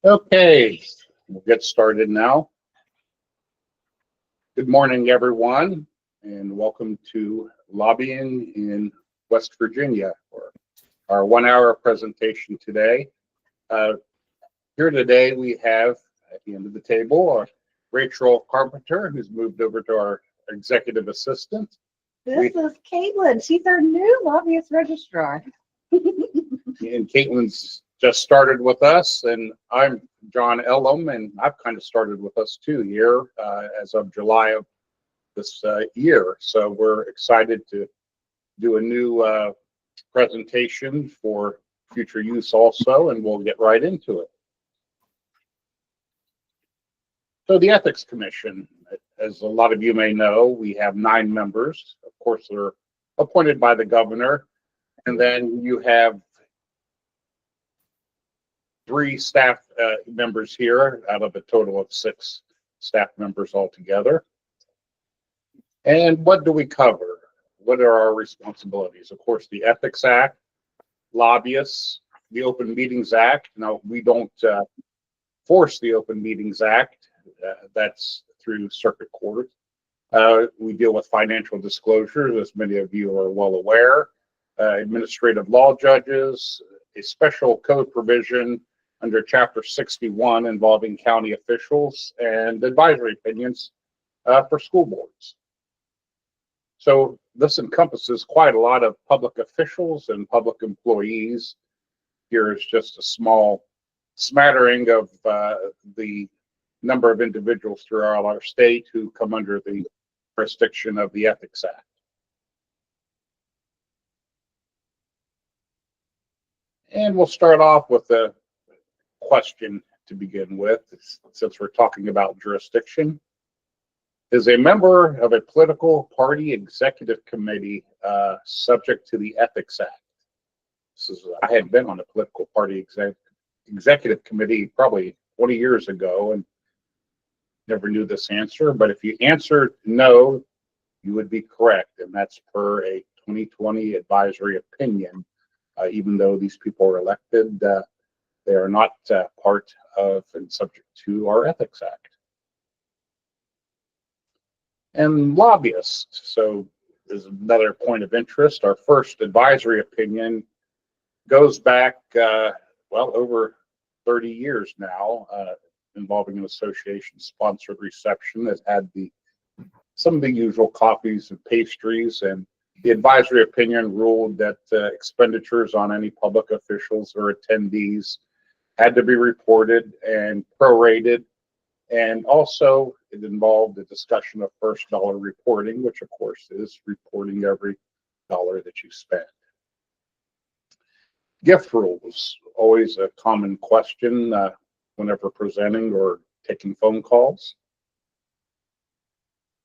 Okay, we'll get started now. Good morning, everyone, and welcome to Lobbying in West Virginia for our 1 hour presentation today. Here today we have at the end of the table Rachel Carpenter, who's moved over to our executive assistant. This is Caitlin. She's our new lobbyist registrar. And Caitlin's just started with us, and I'm John Ellum, and I've kind of started with us too here as of July of this year. So we're excited to do a new presentation for future use also, and we'll get right into it. So the Ethics Commission, as a lot of you may know, we have 9 members. Of course, they're appointed by the governor, and then you have 3 staff members here out of a total of 6 staff members altogether. And what do we cover? What are our responsibilities? Of course, the Ethics Act, lobbyists, the Open Meetings Act. Now, we don't force the Open Meetings Act. That's through circuit court. We deal with financial disclosures, as many of you are well aware, administrative law judges, a special code provision under Chapter 61 involving county officials, and advisory opinions for school boards. So this encompasses quite a lot of public officials and public employees. Here is just a small smattering of the number of individuals throughout our state who come under the jurisdiction of the Ethics Act. And we'll start off with a question to begin with, since we're talking about jurisdiction. Is a member of a political party executive committee subject to the Ethics Act? I had been on a political party executive committee probably 20 years ago and never knew this answer, but if you answered no, you would be correct, and that's per a 2020 advisory opinion. Even though these people are elected, they are not part of and subject to our Ethics Act. And lobbyists, so there's another point of interest. Our first advisory opinion goes back, well, over 30 years now, involving an association-sponsored reception that had some of the usual coffees and pastries, and the advisory opinion ruled that expenditures on any public officials or attendees had to be reported and prorated, and also it involved a discussion of first dollar reporting, which of course is reporting every dollar that you spend. Gift rules, always a common question whenever presenting or taking phone calls.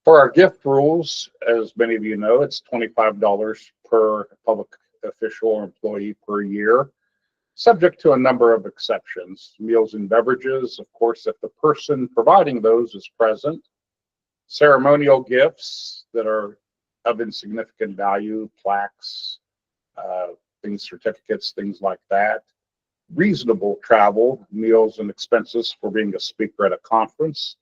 For our gift rules, as many of you know, it's $25 per public official or employee per year, subject to a number of exceptions. Meals and beverages, of course, if the person providing those is present. Ceremonial gifts that are of insignificant value, plaques, certificates, things like that. Reasonable travel, meals and expenses for being a speaker at a conference.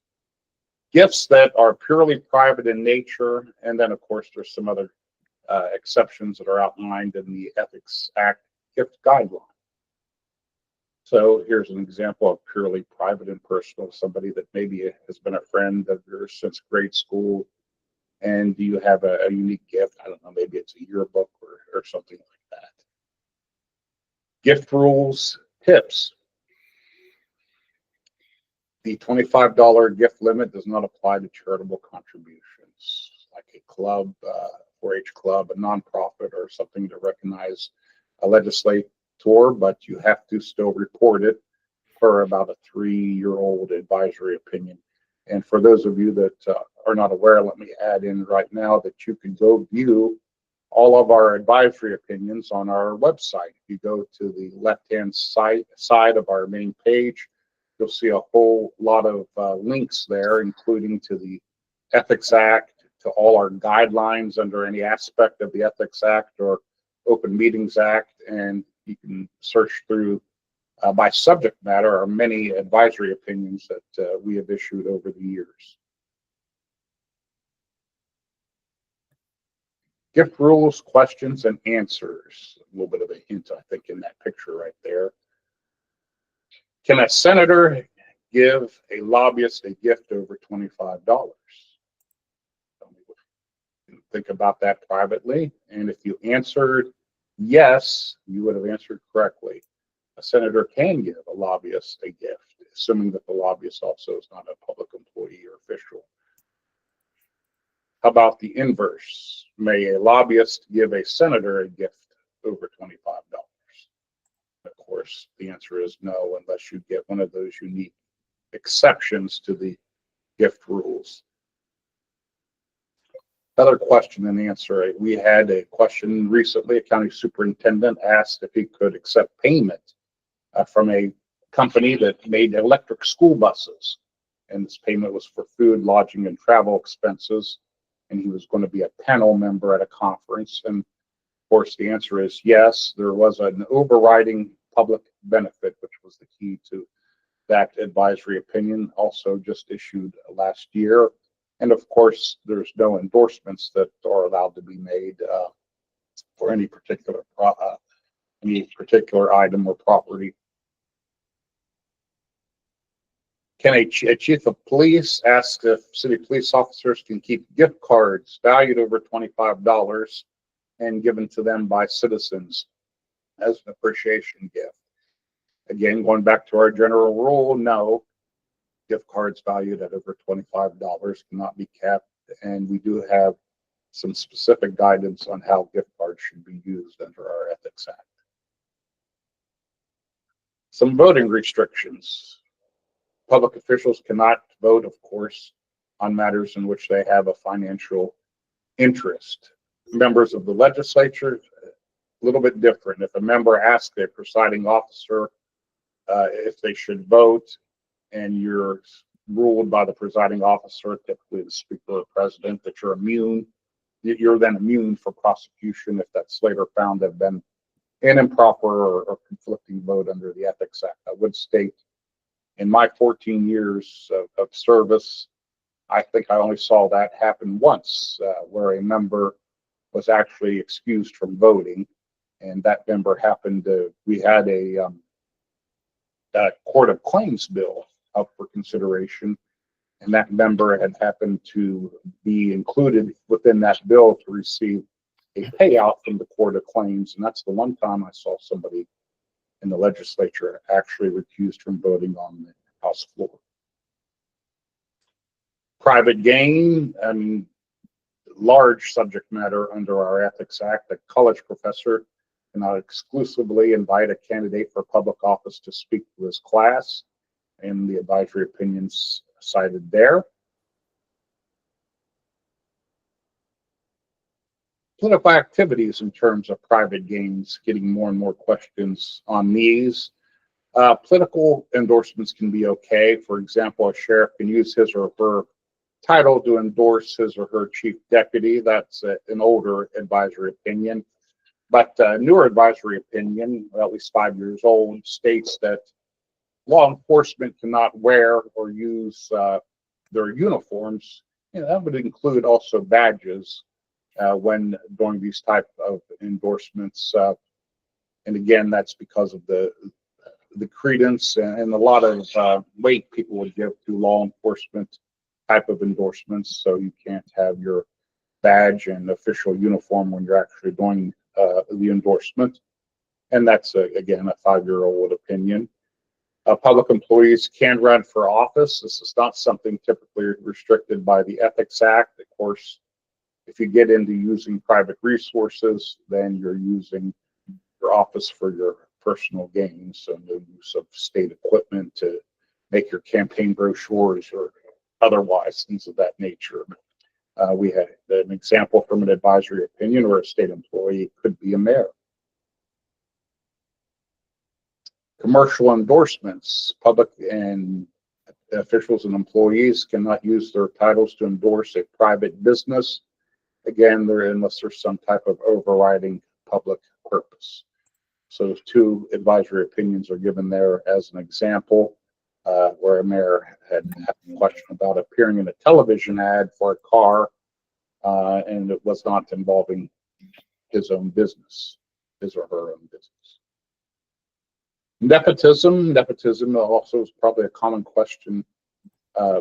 Gifts that are purely private in nature, and then of course there's some other exceptions that are outlined in the Ethics Act gift guideline. So here's an example of purely private and personal, somebody that maybe has been a friend of yours since grade school, and do you have a unique gift? I don't know, maybe it's a yearbook or something like that. Gift rules, tips. The $25 gift limit does not apply to charitable contributions, like a club, 4-H club, a nonprofit, or something to recognize a legislator, but you have to still report it for about a 3-year-old advisory opinion. And for those of you that are not aware, let me add in right now that you can go view all of our advisory opinions on our website. If you go to the left-hand side of our main page, you'll see a whole lot of links there, including to the Ethics Act, to all our guidelines under any aspect of the Ethics Act or Open Meetings Act, and you can search through by subject matter are many advisory opinions that we have issued over the years. Gift rules, questions, and answers. A little bit of a hint, I think, in that picture right there. Can a senator give a lobbyist a gift over $25? Think about that privately. And if you answered yes, you would have answered correctly. A senator can give a lobbyist a gift, assuming that the lobbyist also is not a public employee or official. How about the inverse? May a lobbyist give a senator a gift over $25? Of course, the answer is no, unless you get one of those unique exceptions to the gift rules. Another question and answer. We had a question recently. A county superintendent asked if he could accept payment from a company that made electric school buses. And this payment was for food, lodging, and travel expenses. And he was going to be a panel member at a conference. And of course, the answer is yes. There was an overriding public benefit, which was the key to that advisory opinion, also just issued last year. And of course, there's no endorsements that are allowed to be made for any particular item or property. Can a chief of police ask if city police officers can keep gift cards valued over $25 and given to them by citizens as an appreciation gift? Again, going back to our general rule, no. Gift cards valued at over $25 cannot be kept, and we do have some specific guidance on how gift cards should be used under our Ethics Act. Some voting restrictions. Public officials cannot vote, of course, on matters in which they have a financial interest. Members of the legislature, a little bit different. If a member asks a presiding officer if they should vote, and you're ruled by the presiding officer, typically the speaker or president, that you're immune, you're then immune for prosecution if that's later found to have been an improper or conflicting vote under the Ethics Act. I would state in my 14 years of service, I think I only saw that happen once, where a member was actually excused from voting, and that member happened to, we had a Court of Claims bill up for consideration, and that member had happened to be included within that bill to receive a payout from the Court of Claims, and that's the one time I saw somebody in the legislature actually recused from voting on the House floor. Private gain, large subject matter under our Ethics Act. A college professor cannot exclusively invite a candidate for public office to speak to his class, and the advisory opinions cited there. Political activities in terms of private gains, getting more and more questions on these. Political endorsements can be okay. For example, a sheriff can use his or her title to endorse his or her chief deputy. That's an older advisory opinion. But newer advisory opinion, at least 5 years old, states that law enforcement cannot wear or use their uniforms. That would include also badges when doing these type of endorsements. And again, that's because of the credence and a lot of weight people would give to law enforcement type of endorsements. So you can't have your badge and official uniform when you're actually doing the endorsement. And that's, again, a 5-year-old opinion. Public employees can run for office. This is not something typically restricted by the Ethics Act. Of course, if you get into using private resources, then you're using your office for your personal gain. So no use of state equipment to make your campaign brochures or otherwise, things of that nature. We had an example from an advisory opinion where a state employee could be a mayor. Commercial endorsements. Public and officials and employees cannot use their titles to endorse a private business. Again, unless there's some type of overriding public purpose. So 2 advisory opinions are given there as an example, where a mayor had a question about appearing in a television ad for a car, and it was not involving his own business, his or her own business. Nepotism also is probably a common question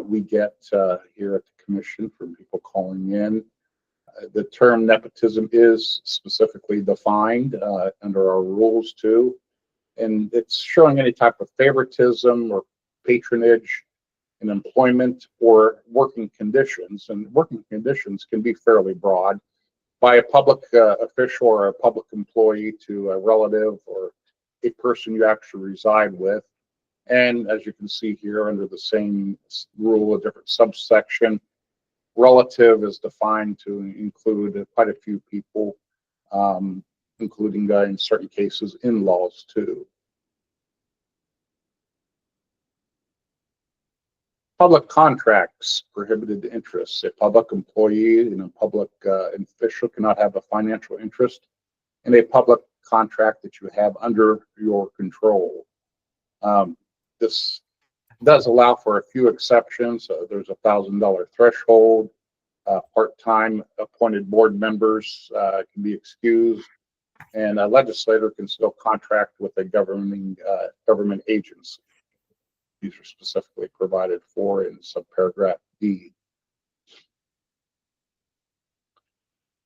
we get here at the commission from people calling in. The term nepotism is specifically defined under our rules too, and it's showing any type of favoritism or patronage in employment or working conditions. And working conditions can be fairly broad, by a public official or a public employee to a relative or a person you actually reside with. And as you can see here, under the same rule, a different subsection, relative is defined to include quite a few people, including in certain cases in-laws too. Public contracts, prohibited interests. A public employee and a public official cannot have a financial interest in a public contract that you have under your control. This does allow for a few exceptions. There's $1,000 threshold. Part-time appointed board members can be excused, and a legislator can still contract with a government agency. These are specifically provided for in subparagraph D.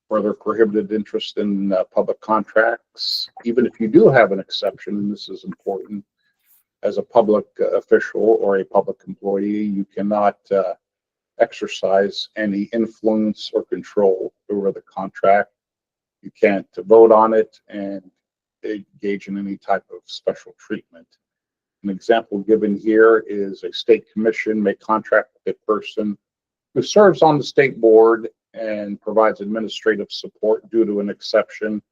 Further prohibited interest in public contracts. Even if you do have an exception, and this is important, as a public official or a public employee, you cannot exercise any influence or control over the contract. You can't vote on it and engage in any type of special treatment. An example given here is a state commission may contract with a person who serves on the state board and provides administrative support due to an exception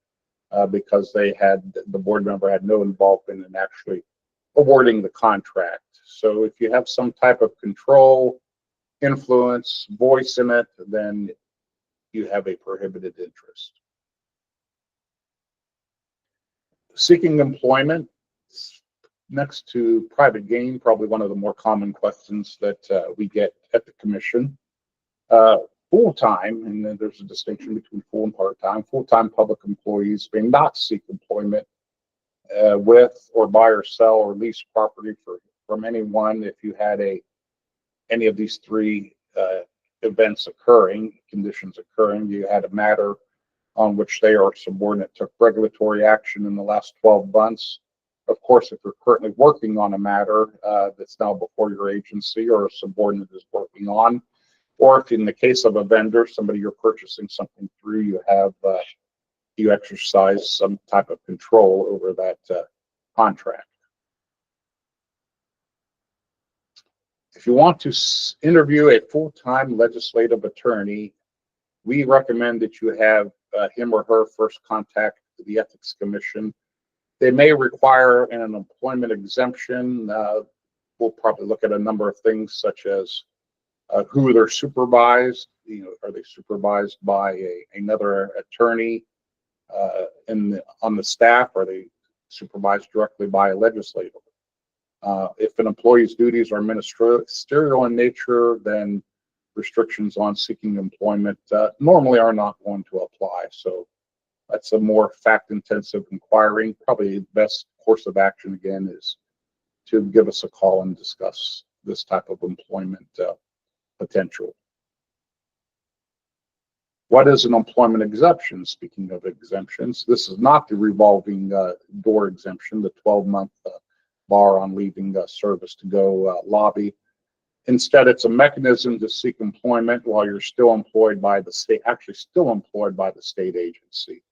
because the board member had no involvement in actually awarding the contract. So if you have some type of control, influence, voice in it, then you have a prohibited interest. Seeking employment. Next to private gain, probably one of the more common questions that we get at the commission. Full-time, and then there's a distinction between full and part-time. Full-time public employees may not seek employment with or buy or sell or lease property from anyone if you had any of these 3 events occurring, conditions occurring. You had a matter on which they or subordinate took regulatory action in the last 12 months. Of course, if you're currently working on a matter that's now before your agency or a subordinate is working on, or if in the case of a vendor, somebody you're purchasing something through, you exercise some type of control over that contract. If you want to interview a full-time legislative attorney, we recommend that you have him or her first contact the Ethics Commission. They may require an employment exemption. We'll probably look at a number of things such as who they're supervised. Are they supervised by another attorney on the staff? Are they supervised directly by a legislator? If an employee's duties are ministerial in nature, then restrictions on seeking employment normally are not going to apply. So that's a more fact-intensive inquiry. Probably the best course of action, again, is to give us a call and discuss this type of employment potential. What is an employment exemption? Speaking of exemptions, this is not the revolving door exemption, the 12-month bar on leaving service to go lobby. Instead, it's a mechanism to seek employment while you're still employed by the state, actually still employed by the state agency.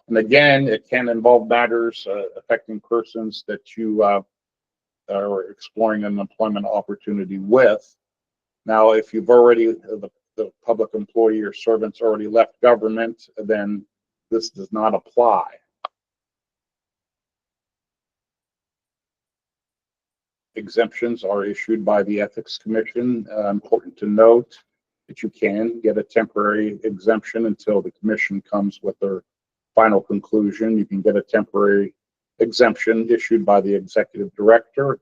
And again, it can involve matters affecting persons that you are exploring an employment opportunity with. Now, if you've already, the public employee or servant's already left government, then this does not apply. Exemptions are issued by the Ethics Commission. Important to note that you can get a temporary exemption until the commission comes with their final conclusion. You can get a temporary exemption issued by the executive director.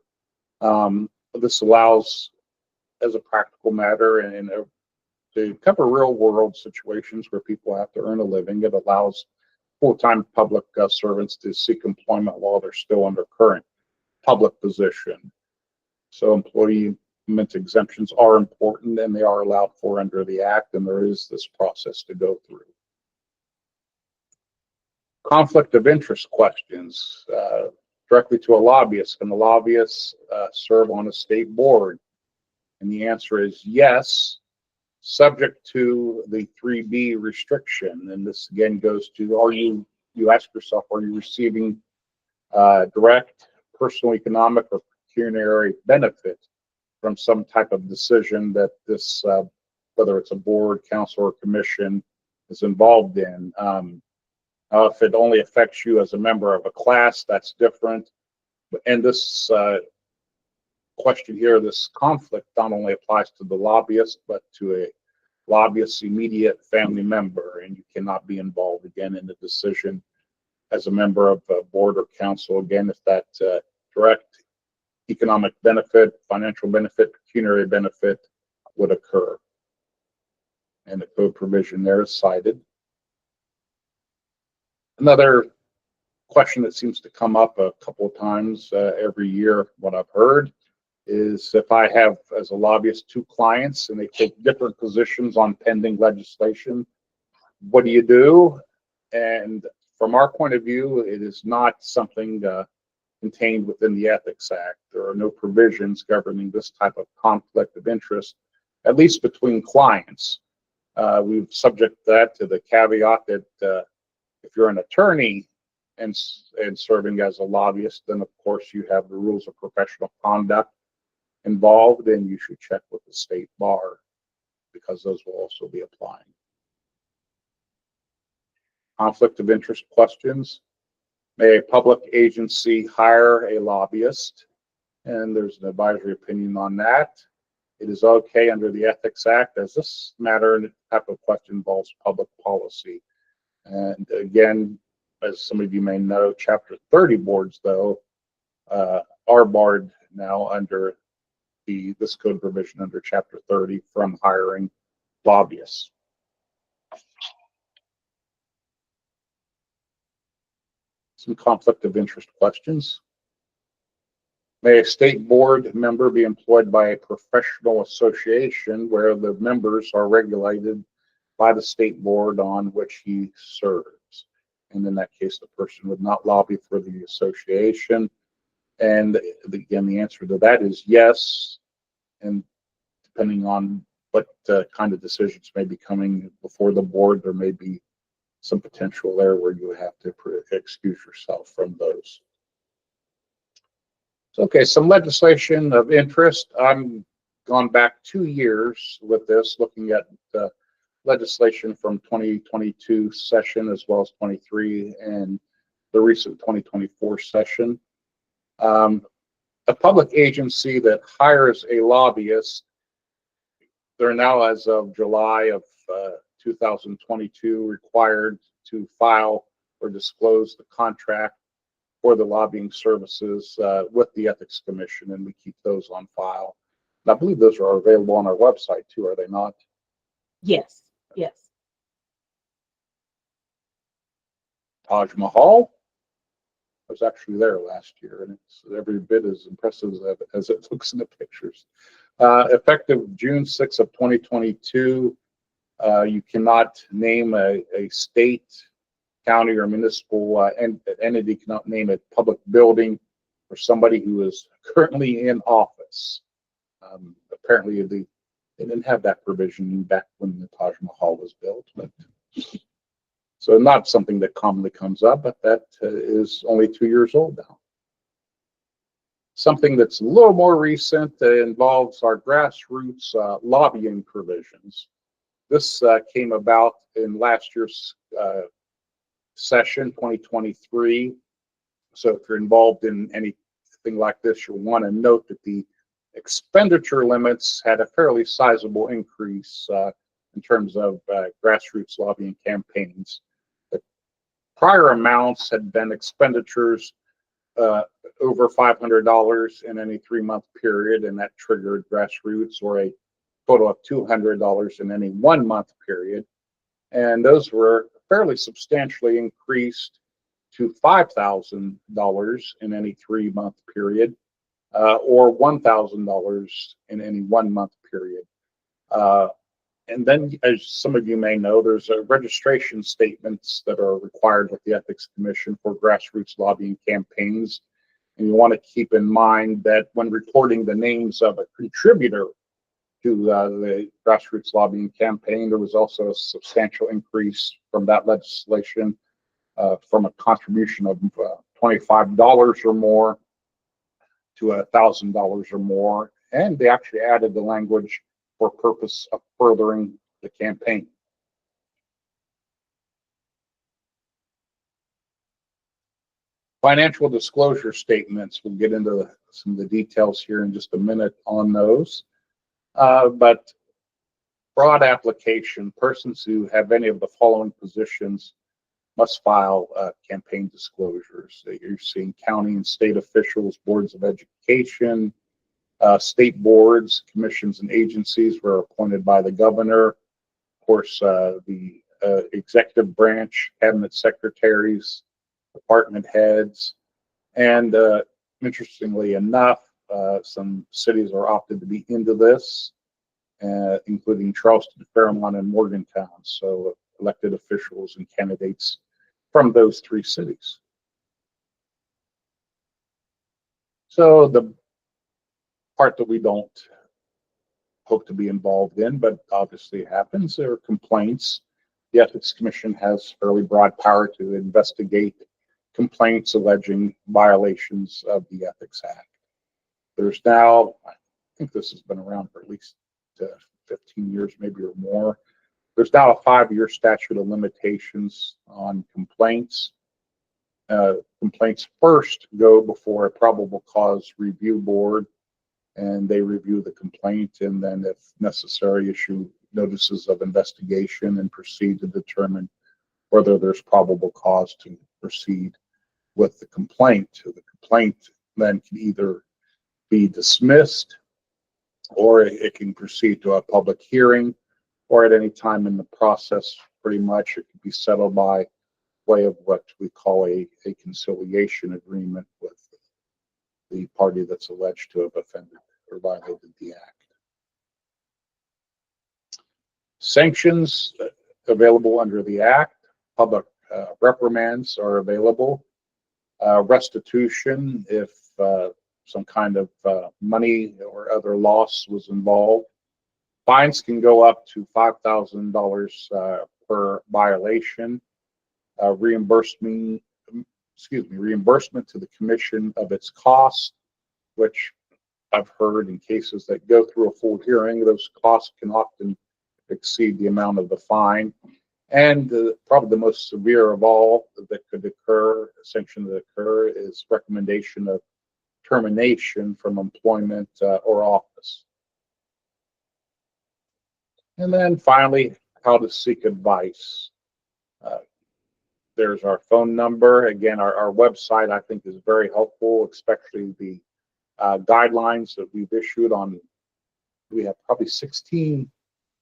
This allows, as a practical matter, and to cover real world situations where people have to earn a living. It allows full-time public servants to seek employment while they're still under current public position. So employment exemptions are important, and they are allowed for under the Act, and there is this process to go through. Conflict of interest questions directly to a lobbyist. Can the lobbyist serve on a state board? And the answer is yes, subject to the 3B restriction. And this again goes to, you ask yourself, are you receiving direct personal economic or pecuniary benefit from some type of decision that this, whether it's a board, council, or commission, is involved in? If it only affects you as a member of a class, that's different. And this question here, this conflict not only applies to the lobbyist, but to a lobbyist's immediate family member, and you cannot be involved again in the decision as a member of a board or council again if that direct economic benefit, financial benefit, pecuniary benefit would occur. And the code provision there is cited. Another question that seems to come up a couple of times every year, what I've heard, is if I have, as a lobbyist, 2 clients and they take different positions on pending legislation, what do you do? And from our point of view, it is not something contained within the Ethics Act. There are no provisions governing this type of conflict of interest, at least between clients. We've subject that to the caveat that if you're an attorney and serving as a lobbyist, then of course you have the rules of professional conduct involved, and you should check with the state bar because those will also be applying. Conflict of interest questions. May a public agency hire a lobbyist? And there's an advisory opinion on that. It is okay under the Ethics Act, as this matter and type of question involves public policy. And again, as some of you may know, Chapter 30 boards, though, are barred now under this code provision under Chapter 30 from hiring lobbyists. Some conflict of interest questions. May a state board member be employed by a professional association where the members are regulated by the state board on which he serves? And in that case, the person would not lobby for the association. And again, the answer to that is yes. And depending on what kind of decisions may be coming before the board, there may be some potential there where you have to excuse yourself from those. So, okay, some legislation of interest. I'm gone back 2 years with this, looking at legislation from 2022 session as well as 23 and the recent 2024 session. A public agency that hires a lobbyist, they're now, as of July of 2022, required to file or disclose the contract for the lobbying services with the Ethics Commission, and we keep those on file. And I believe those are available on our website too, are they not? Yes, yes. Taj Mahal. I was actually there last year, and it's every bit as impressive as it looks in the pictures. Effective June 6th of 2022, you cannot name a state, county, or municipal entity cannot name a public building for somebody who is currently in office. Apparently, they didn't have that provision back when the Taj Mahal was built, but so not something that commonly comes up, but that is only 2 years old now. Something that's a little more recent involves our grassroots lobbying provisions. This came about in last year's session, 2023. So if you're involved in anything like this, you'll want to note that the expenditure limits had a fairly sizable increase in terms of grassroots lobbying campaigns. The prior amounts had been expenditures over $500 in any 3-month period, and that triggered grassroots, or a total of $200 in any 1-month period. And those were fairly substantially increased to $5,000 in any 3-month period, or $1,000 in any 1-month period. And then, as some of you may know, there's registration statements that are required with the Ethics Commission for grassroots lobbying campaigns. And you want to keep in mind that when reporting the names of a contributor to the grassroots lobbying campaign, there was also a substantial increase from that legislation, from a contribution of $25 or more to $1,000 or more. And they actually added the language for purpose of furthering the campaign. Financial disclosure statements, we'll get into some of the details here in just a minute on those. But broad application, persons who have any of the following positions must file campaign disclosures. You're seeing county and state officials, boards of education, state boards, commissions, and agencies were appointed by the governor. Of course, the executive branch, cabinet secretaries, department heads, and interestingly enough, some cities are opted to be into this, including Charleston, Fairmont, and Morgantown. So elected officials and candidates from those 3 cities. So the part that we don't hope to be involved in, but obviously happens, there are complaints. The Ethics Commission has fairly broad power to investigate complaints alleging violations of the Ethics Act. There's now, I think this has been around for at least 15 years, maybe or more. There's now a 5-year statute of limitations on complaints. Complaints first go before a probable cause review board, and they review the complaint, and then if necessary issue notices of investigation and proceed to determine whether there's probable cause to proceed with the complaint. The complaint then can either be dismissed, or it can proceed to a public hearing, or at any time in the process, pretty much it can be settled by way of what we call a conciliation agreement with the party that's alleged to have offended or violated the act. Sanctions available under the act. Public reprimands are available. Restitution if some kind of money or other loss was involved. Fines can go up to $5,000 per violation. Reimbursement to the commission of its costs, which I've heard in cases that go through a full hearing, those costs can often exceed the amount of the fine. And probably the most severe of all that could occur, sanction that occur, is recommendation of termination from employment or office. And then finally, how to seek advice. There's our phone number. Again, our website, I think, is very helpful, especially the guidelines that we've issued on. We have probably 16,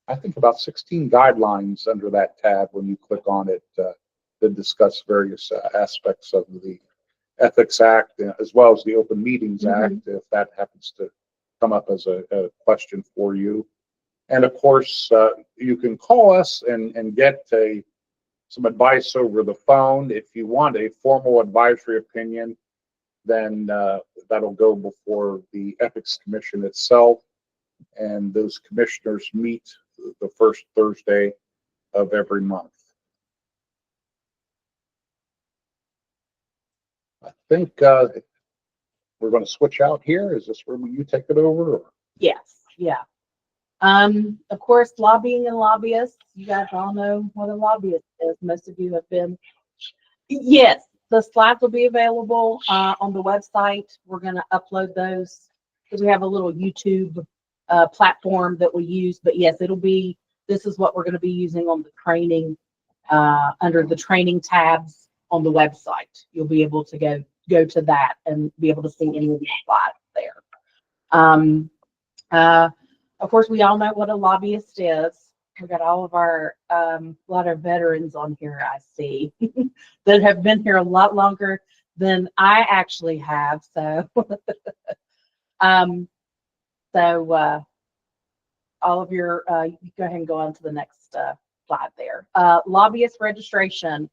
I think about 16 guidelines under that tab when you click on it that discuss various aspects of the Ethics Act, as well as the Open Meetings Act, if that happens to come up as a question for you. And of course, you can call us and get some advice over the phone. If you want a formal advisory opinion, then that'll go before the Ethics Commission itself. And those commissioners meet the first Thursday of every month. I think we're going to switch out here. Is this where you take it over? Or? Yes, yeah. Of course, lobbying and lobbyists, you guys all know what a lobbyist is. Most of you have been. Yes, the slides will be available on the website. We're going to upload those because we have a little YouTube platform that we use. But yes, this is what we're going to be using on the training, under the training tabs on the website. You'll be able to go go to that and be able to see any of these slides there. Of course, we all know what a lobbyist is. We've got all of our, lot of veterans on here, I see, that have been here a lot longer than I actually have. So, all of your, you go ahead and go on to the next slide there. Lobbyist registration.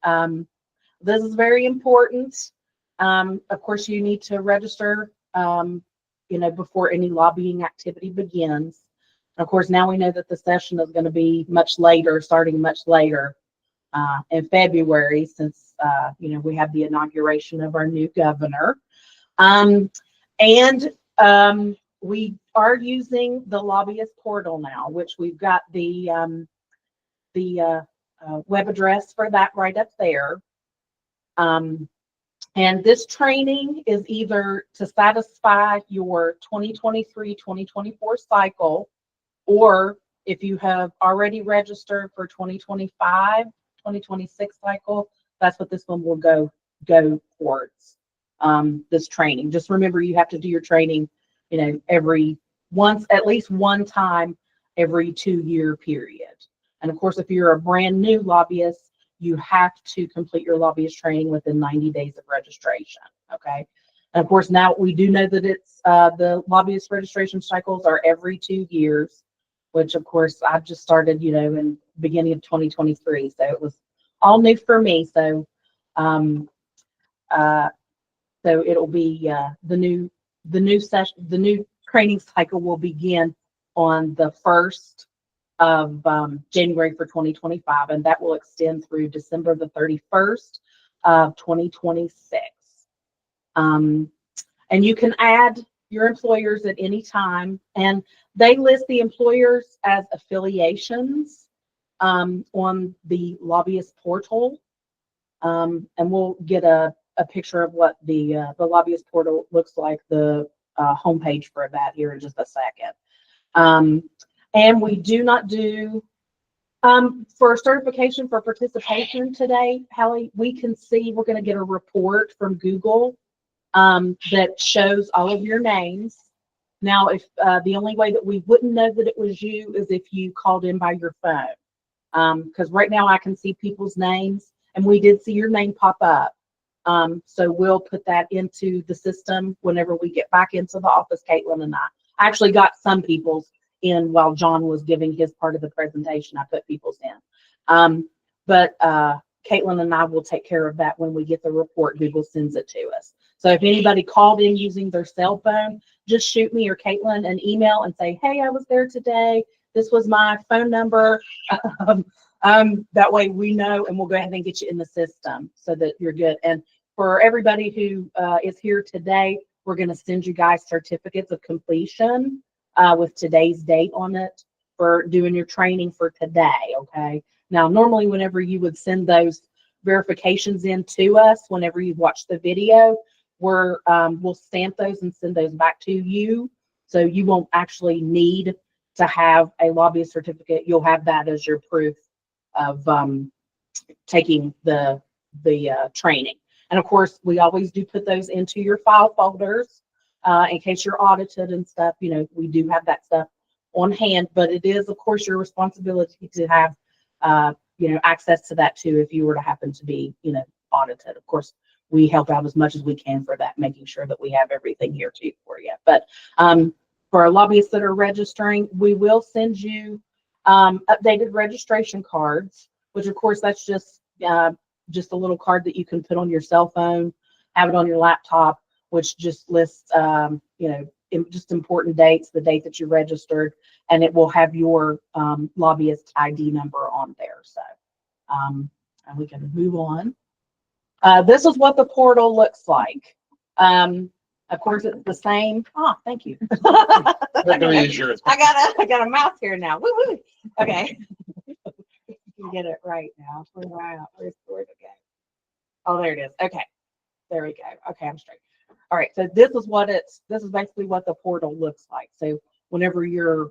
This is very important. Of course, you need to register, before any lobbying activity begins. Of course, now we know that the session is going to be much later, starting much later in February, since we have the inauguration of our new governor. We are using the lobbyist portal now, which we've got the web address for that right up there. And this training is either to satisfy your 2023-2024 cycle, or if you have already registered for 2025-2026 cycle, that's what this one will go towards, this training. Just remember, you have to do your training, at least one time every 2-year period. And of course, if you're a brand new lobbyist, you have to complete your lobbyist training within 90 days of registration. Okay. And of course, now we do know that it's the lobbyist registration cycles are every 2 years, which of course I've just started, in beginning of 2023. So it was all new for me. So, it'll be the new session, the new training cycle will begin on the 1st of January for 2025, and that will extend through December the 31st of 2026. And you can add your employers at any time, and they list the employers as affiliations on the lobbyist portal. And we'll get a picture of what the lobbyist portal looks like, the homepage for that here in just a second. And we do not do, for certification for participation today, Hallie, we can see, we're going to get a report from Google that shows all of your names. Now, if the only way that we wouldn't know that it was you is if you called in by your phone. Because right now I can see people's names, and we did see your name pop up. So we'll put that into the system whenever we get back into the office, Caitlin and I. Actually got some people's in while John was giving his part of the presentation. I put people's in. But Caitlin and I will take care of that when we get the report. Google sends it to us. So if anybody called in using their cell phone, just shoot me or Caitlin an email and say, hey, I was there today. This was my phone number. That way we know, and we'll go ahead and get you in the system so that you're good. And for everybody who is here today, we're going to send you guys certificates of completion with today's date on it for doing your training for today. Okay. Now, normally whenever you would send those verifications in to us, whenever you watch the video, we'll stamp those and send those back to you. So you won't actually need to have a lobbyist certificate. You'll have that as your proof of taking the training. And of course, we always do put those into your file folders in case you're audited and stuff. We do have that stuff on hand, but it is, of course, your responsibility to have, access to that too if you were to happen to be, audited. Of course, we help out as much as we can for that, making sure that we have everything here too for you. But for our lobbyists that are registering, we will send you updated registration cards, which of course that's just a little card that you can put on your cell phone, have it on your laptop, which just lists, just important dates, the date that you registered, and it will have your lobbyist ID number on there. So, and we can move on. This is what the portal looks like. Of course, it's the same. Oh, thank you. Let me use yours. I got a mouse here now. Woo woo. Okay. You can get it right now. Where's it go? Oh, there it is. Okay. There we go. Okay, I'm straight. All right. So this is basically what the portal looks like. So whenever you're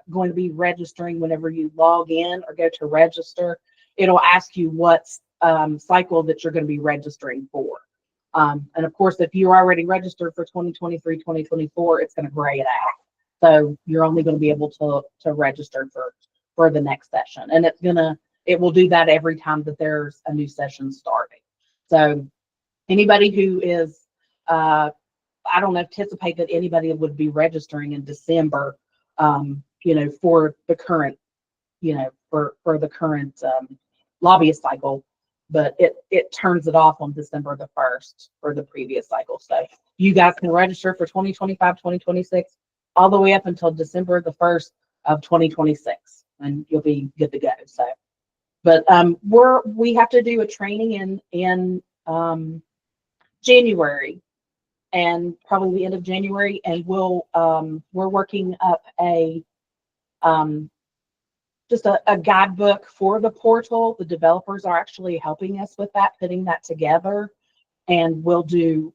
going to be registering, whenever you log in or go to register, it'll ask you what cycle that you're going to be registering for. And of course, if you're already registered for 2023, 2024, it's going to gray it out. So you're only going to be able to register for the next session. And it will do that every time that there's a new session starting. So anybody who is, I don't anticipate that anybody would be registering in December, for the current, for the current lobbyist cycle, but it turns it off on December the 1st for the previous cycle. So you guys can register for 2025, 2026, all the way up until December the 1st of 2026, and you'll be good to go. So, but we have to do a training in January, and probably the end of January, and we're working up just a guidebook for the portal. The developers are actually helping us with that, putting that together, and we'll do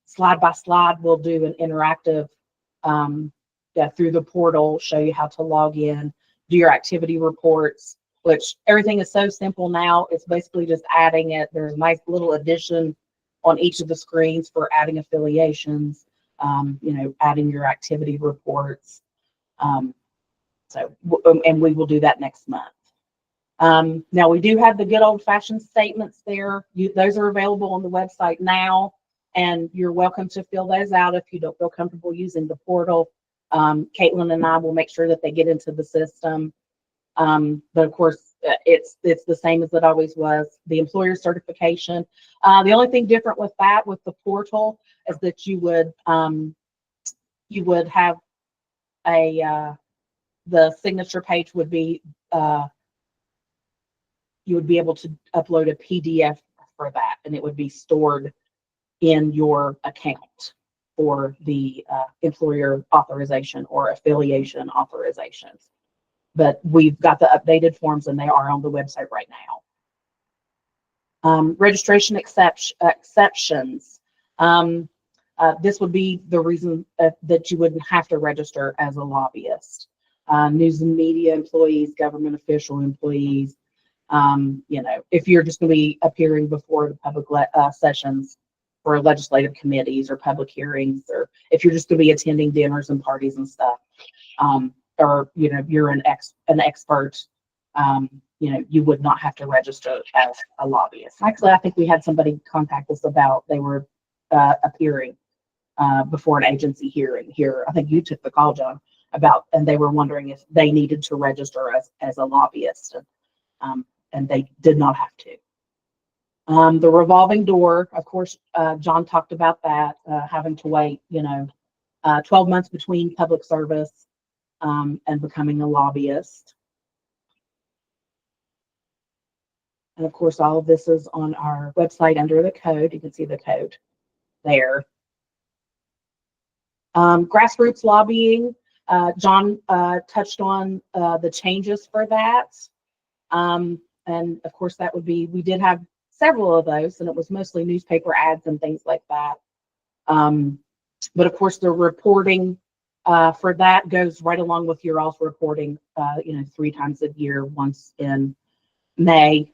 slide by slide. We'll do an interactive through the portal, show you how to log in, do your activity reports, which everything is so simple now. It's basically just adding it. There's a nice little addition on each of the screens for adding affiliations, adding your activity reports. And we will do that next month. Now we do have the good old fashioned statements there. Those are available on the website now, and you're welcome to fill those out if you don't feel comfortable using the portal. Caitlin and I will make sure that they get into the system. But of course, it's the same as it always was. The employer certification. The only thing different with that, with the portal, is that you would have the signature page would be you would be able to upload a PDF for that, and it would be stored in your account for the employer authorization or affiliation authorizations. But we've got the updated forms, and they are on the website right now. Registration exceptions. This would be the reason that you wouldn't have to register as a lobbyist. News and media employees, government official employees, if you're just going to be appearing before the public sessions for legislative committees or public hearings, or if you're just going to be attending dinners and parties and stuff, or you're an expert, you would not have to register as a lobbyist. Actually, I think we had somebody contact us about they were appearing before an agency hearing here. I think you took the call, John, and they were wondering if they needed to register as a lobbyist, and they did not have to. The revolving door, of course, John talked about that, having to wait, 12 months between public service and becoming a lobbyist. And of course, all of this is on our website under the code. You can see the code there. Grassroots lobbying. John touched on the changes for that. And of course, that would be, we did have several of those, and it was mostly newspaper ads and things like that. But of course, the reporting for that goes right along with your all's reporting, 3 times a year, once in May,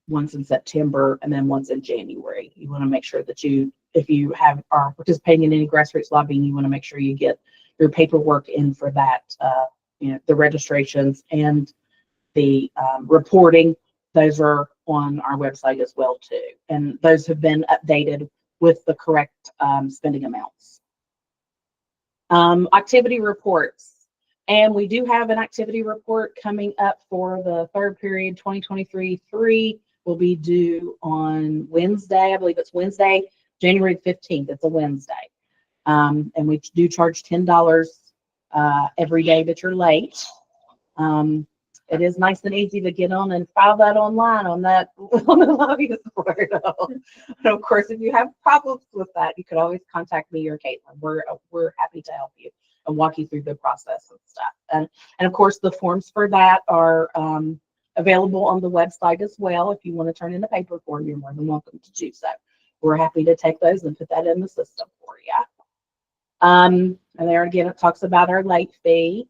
once in September, and then once in January. You want to make sure that if you are participating in any grassroots lobbying, you want to make sure you get your paperwork in for that, the registrations and the reporting. Those are on our website as well too, and those have been updated with the correct spending amounts. Activity reports, and we do have an activity report coming up for the third period 2023-3. Will be due on Wednesday. I believe it's Wednesday, January 15th. It's a Wednesday, and we do charge $10 every day that you're late. It is nice and easy to get on and file that online on the lobbyist portal. And of course, if you have problems with that, you could always contact me or Caitlin. We're happy to help you and walk you through the process and stuff. And of course, the forms for that are available on the website as well. If you want to turn in a paper form, you're more than welcome to do so. We're happy to take those and put that in the system for you. And there again, it talks about our late fee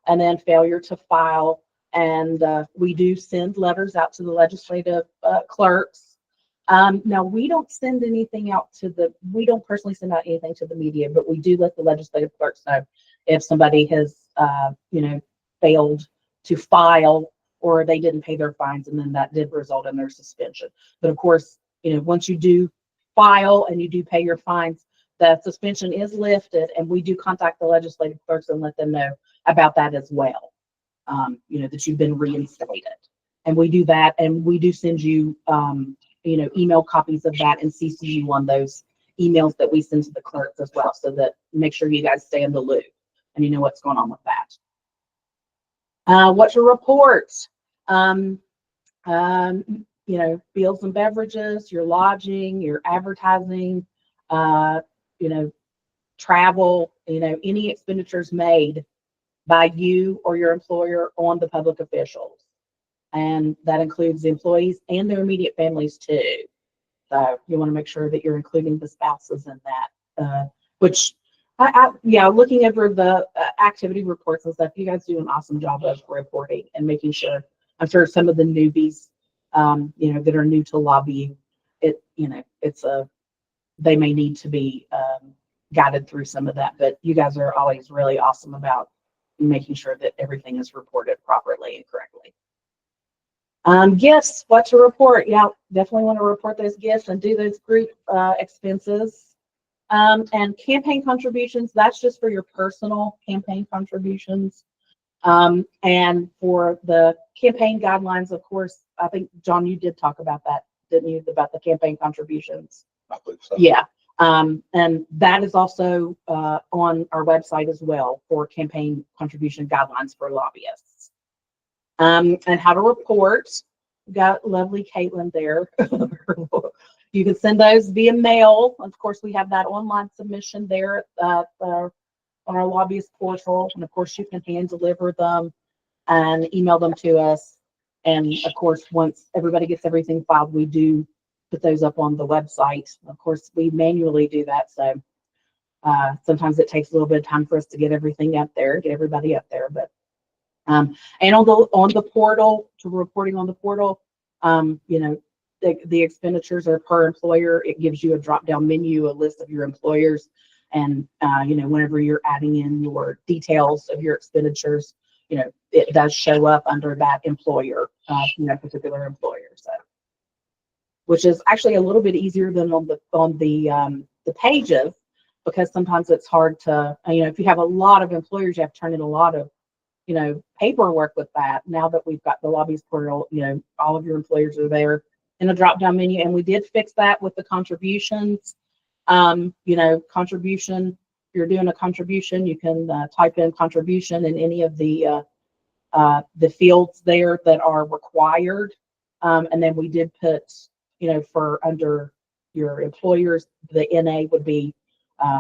and then failure to file. And we do send letters out to the legislative clerks Now we don't send anything out to we don't personally send out anything to the media, but we do let the legislative clerks know if somebody has, failed to file or they didn't pay their fines, and then that did result in their suspension. But of course, once you do file and you do pay your fines, the suspension is lifted, and we do contact the legislative clerks and let them know about that as well. That you've been reinstated, and we do that, and we do send you, email copies of that and CC you on those emails that we send to the clerks as well, so that make sure you guys stay in the loop and you know what's going on with that. What to report? Meals and beverages, your lodging, your advertising, travel, any expenditures made by you or your employer on the public officials. And that includes the employees and their immediate families too. So you want to make sure that you're including the spouses in that, which looking over the activity reports and stuff, you guys do an awesome job of reporting and making sure. I'm sure some of the newbies, that are new to lobbying, they may need to be guided through some of that, but you guys are always really awesome about making sure that everything is reported properly and correctly. Gifts, what to report? Yeah, definitely want to report those gifts and do those group expenses. And campaign contributions, that's just for your personal campaign contributions. And for the campaign guidelines, of course, I think, John, you did talk about that, didn't you, about the campaign contributions? I believe so. Yeah. And that is also on our website as well for campaign contribution guidelines for lobbyists. And how to report. We've got lovely Caitlin there. You can send those via mail. Of course, we have that online submission there on our lobbyist portal. And of course, you can hand deliver them and email them to us. And of course, once everybody gets everything filed, we do put those up on the website. Of course, we manually do that. So sometimes it takes a little bit of time for us to get everything up there, get everybody up there. But and on the portal, to reporting on the portal, the expenditures are per employer. It gives you a drop-down menu, a list of your employers, and whenever you're adding in your details of your expenditures, it does show up under that employer, particular employer. So, which is actually a little bit easier than on the pages, because sometimes it's hard to, if you have a lot of employers, you have to turn in a lot of paperwork with that. Now that we've got the lobbyist portal, all of your employers are there in a drop-down menu, and we did fix that with the contributions. Contribution, if you're doing a contribution, you can type in contribution in any of the fields there that are required. And then we did put, for under your employers, the NA would be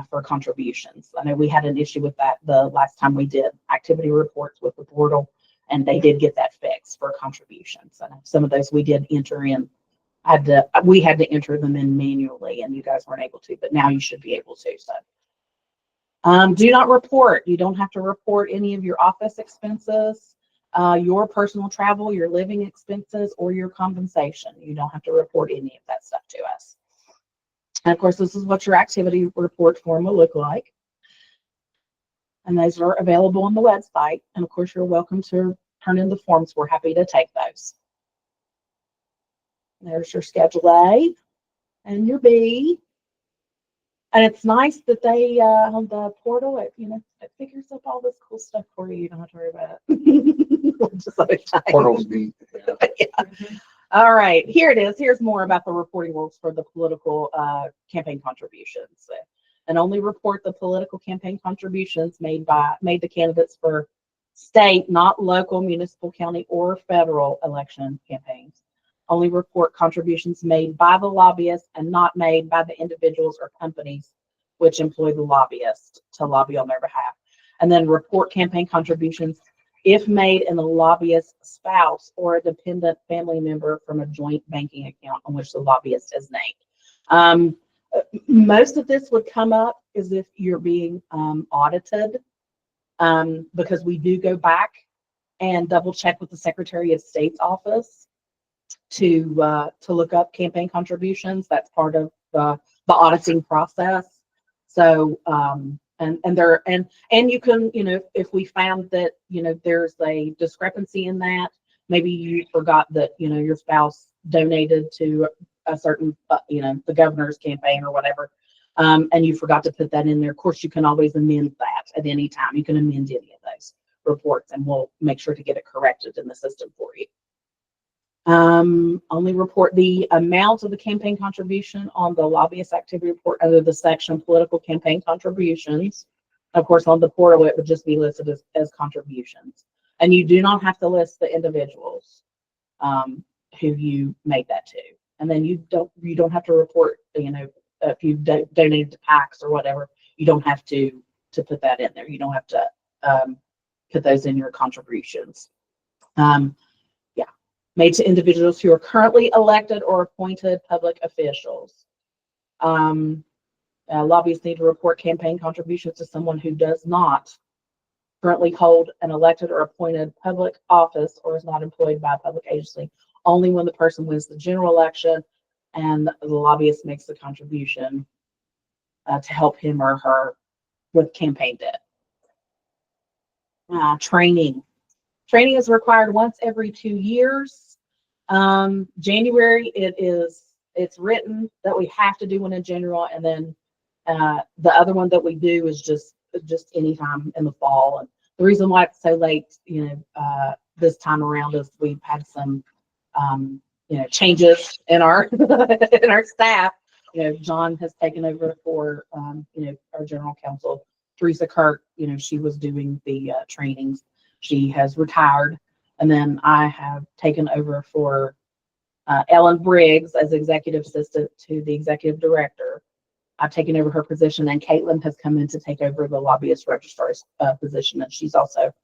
for contributions. I know we had an issue with that the last time we did activity reports with the portal, and they did get that fixed for contributions. And some of those we did enter in. We had to enter them in manually, and you guys weren't able to, but now you should be able to. So, do not report. You don't have to report any of your office expenses, your personal travel, your living expenses, or your compensation. You don't have to report any of that stuff to us. And of course, this is what your activity report form will look like. And those are available on the website. And of course, you're welcome to turn in the forms. We're happy to take those. There's your Schedule A and your B. And it's nice that they, on the portal, it figures up all this cool stuff for you. You don't have to worry about it. Just like Portal's neat. Yeah. Yeah. All right, here it is. Here's more about the reporting rules for the political campaign contributions. And only report the political campaign contributions made to candidates for state, not local, municipal, county, or federal election campaigns. Only report contributions made by the lobbyist and not made by the individuals or companies which employ the lobbyist to lobby on their behalf. And then report campaign contributions if made in the lobbyist's spouse or a dependent family member from a joint banking account on which the lobbyist is named. Most of this would come up as if you're being audited, because we do go back and double check with the Secretary of State's office to look up campaign contributions. That's part of the auditing process. So, and you can, if we found that, there's a discrepancy in that, maybe you forgot that, your spouse donated to a certain, the governor's campaign or whatever, and you forgot to put that in there. Of course, you can always amend that at any time. You can amend any of those reports, and we'll make sure to get it corrected in the system for you. Only report the amount of the campaign contribution on the lobbyist activity report under the section political campaign contributions. Of course, on the portal, it would just be listed as contributions. And you do not have to list the individuals who you made that to. And then you don't have to report, if you've donated to PACs or whatever, you don't have to put that in there. You don't have to put those in your contributions. Made to individuals who are currently elected or appointed public officials. Lobbyists need to report campaign contributions to someone who does not currently hold an elected or appointed public office or is not employed by a public agency, only when the person wins the general election and the lobbyist makes the contribution to help him or her with campaign debt. Training. Training is required once every 2 years. January, it's written that we have to do one in general, and then the other one that we do is just anytime in the fall. And the reason why it's so late, this time around is we've had some changes in our in our staff. John has taken over for our general counsel. Teresa Kirk, she was doing the trainings. She has retired, and then I have taken over for Ellen Briggs as executive assistant to the executive director. I've taken over her position, and Caitlin has come in to take over the lobbyist registrar's position, and she's also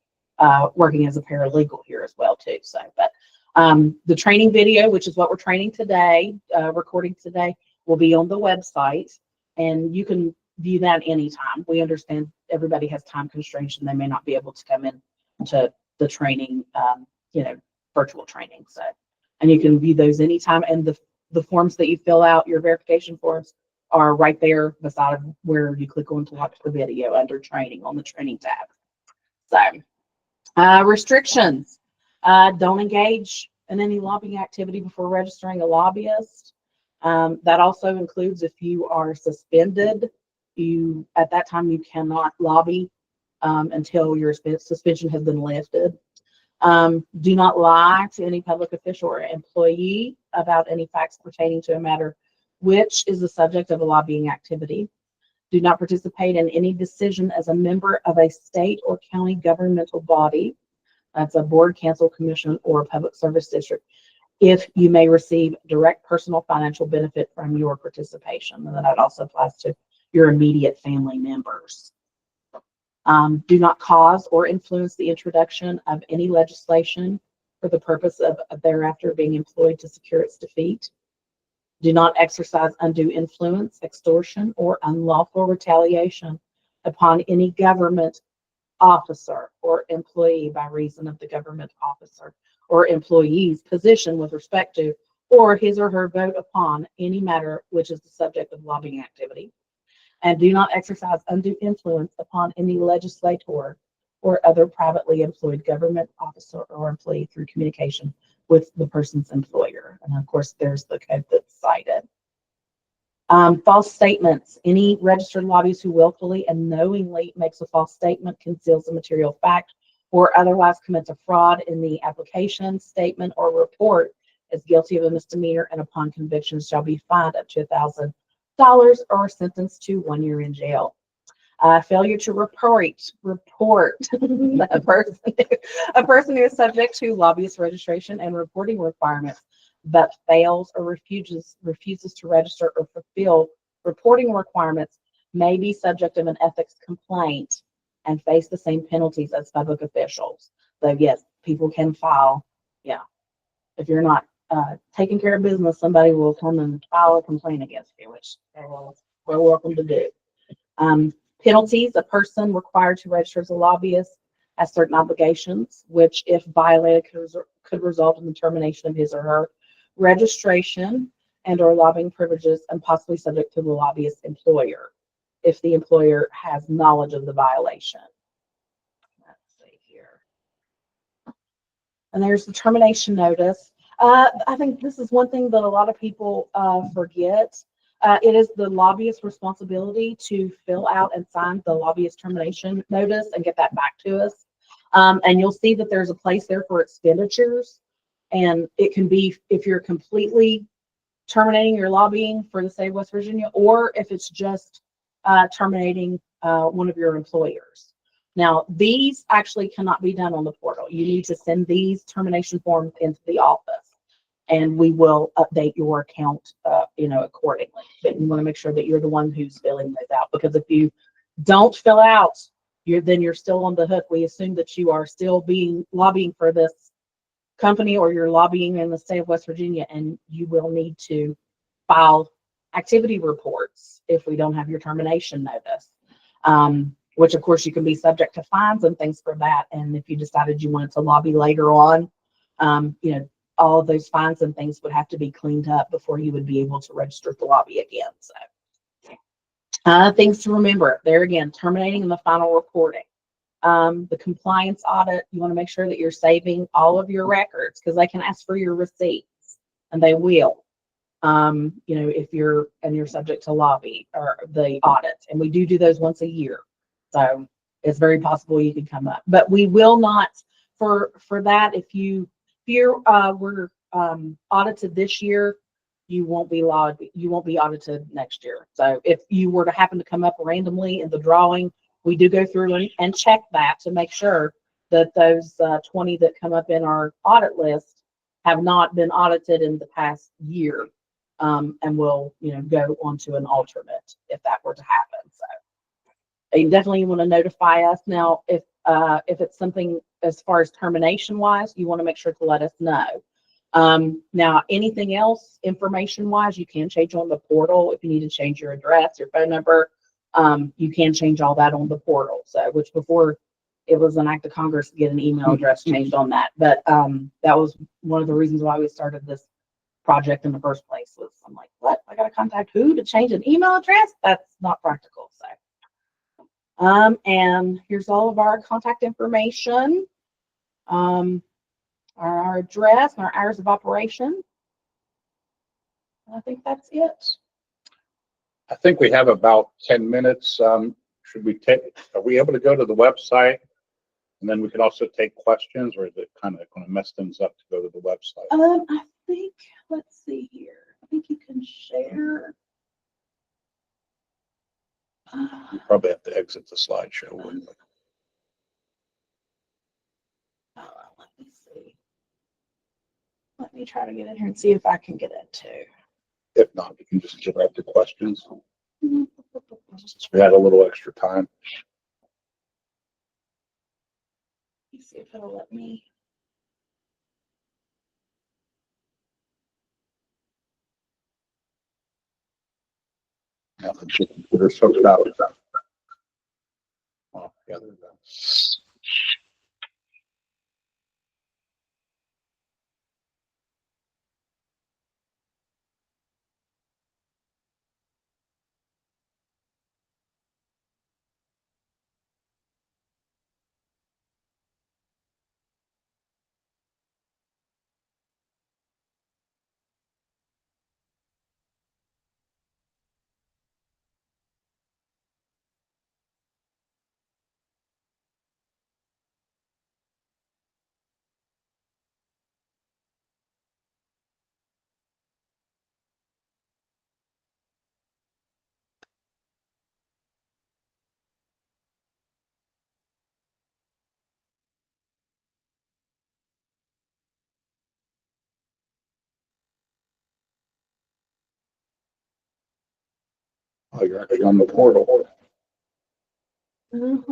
working as a paralegal here as well too. So, but the training video, which is what we're training today, recording today, will be on the website, and you can view that anytime. We understand everybody has time constraints, and they may not be able to come in to the training, virtual training. So, and you can view those anytime. And the forms that you fill out, your verification forms, are right there beside where you click on to watch the video under training on the training tab. So, restrictions. Don't engage in any lobbying activity before registering a lobbyist. That also includes if you are suspended. At that time, you cannot lobby until your suspension has been lifted. Do not lie to any public official or employee about any facts pertaining to a matter which is the subject of a lobbying activity. Do not participate in any decision as a member of a state or county governmental body. That's a board, council, commission, or public service district, if you may receive direct personal financial benefit from your participation. And that also applies to your immediate family members. Do not cause or influence the introduction of any legislation for the purpose of thereafter being employed to secure its defeat. Do not exercise undue influence, extortion, or unlawful retaliation upon any government officer or employee by reason of the government officer or employee's position with respect to, or his or her vote upon any matter which is the subject of lobbying activity. And do not exercise undue influence upon any legislator or other privately employed government officer or employee through communication with the person's employer. And of course, there's the code that's cited. False statements. Any registered lobbyist who willfully and knowingly makes a false statement, conceals a material fact, or otherwise commits a fraud in the application, statement, or report is guilty of a misdemeanor, and upon conviction shall be fined up to $1,000 or sentenced to 1 year in jail. Failure to report a person who is subject to lobbyist registration and reporting requirements but fails or refuses to register or fulfill reporting requirements may be subject of an ethics complaint and face the same penalties as public officials. So yes, people can file. Yeah, if you're not taking care of business, somebody will come and file a complaint against you, which we're welcome to do. Penalties. A person required to register as a lobbyist has certain obligations, which, if violated, could result in the termination of his or her registration, and or lobbying privileges, and possibly subject to the lobbyist employer if the employer has knowledge of the violation. Let's see here. And there's the termination notice. I think this is one thing that a lot of people forget. It is the lobbyist's responsibility to fill out and sign the lobbyist termination notice and get that back to us. And you'll see that there's a place there for expenditures. And it can be if you're completely terminating your lobbying for the state of West Virginia, or if it's just terminating one of your employers. Now, these actually cannot be done on the portal. You need to send these termination forms into the office, and we will update your account, accordingly. But you want to make sure that you're the one who's filling those out, because if you don't fill out, then you're still on the hook. We assume that you are still lobbying for this company, or you're lobbying in the state of West Virginia, and you will need to file activity reports if we don't have your termination notice. Which of course you can be subject to fines and things for that. And if you decided you wanted to lobby later on, all of those fines and things would have to be cleaned up before you would be able to register to lobby again. So things to remember there again: terminating and the final reporting. The compliance audit, you want to make sure that you're saving all of your records, because they can ask for your receipts, and they will. If you're subject to lobby or the audit, and we do those once a year. So it's very possible you could come up, but we will not for that. If you were audited this year, you won't be audited next year. So if you were to happen to come up randomly in the drawing, we do go through and check that to make sure that those 20 that come up in our audit list have not been audited in the past year, and will go onto an alternate if that were to happen. So you definitely want to notify us. Now, if it's something as far as termination wise, you want to make sure to let us know. Now, anything else information wise, you can change on the portal. If you need to change your address, your phone number, you can change all that on the portal. So, which before it was an act of Congress to get an email address changed on that. But that was one of the reasons why we started this project in the first place. Was I'm like, what? I got to contact who to change an email address? That's not practical. So. And here's all of our contact information, our address, and our hours of operation. I think that's it. I think we have about 10 minutes. Are we able to go to the website? And then we can also take questions, or is it kind of going to mess things up to go to the website? I think, let's see here. I think you can share. We probably have to exit the slideshow, wouldn't we? Let me see. Let me try to get in here and see if I can get in too. If not, we can just direct the questions. Since we had a little extra time. Let me see if it'll let me. Now the computer's hooked out. Oh, yeah, there we go. Oh, you're actually on the portal. Well,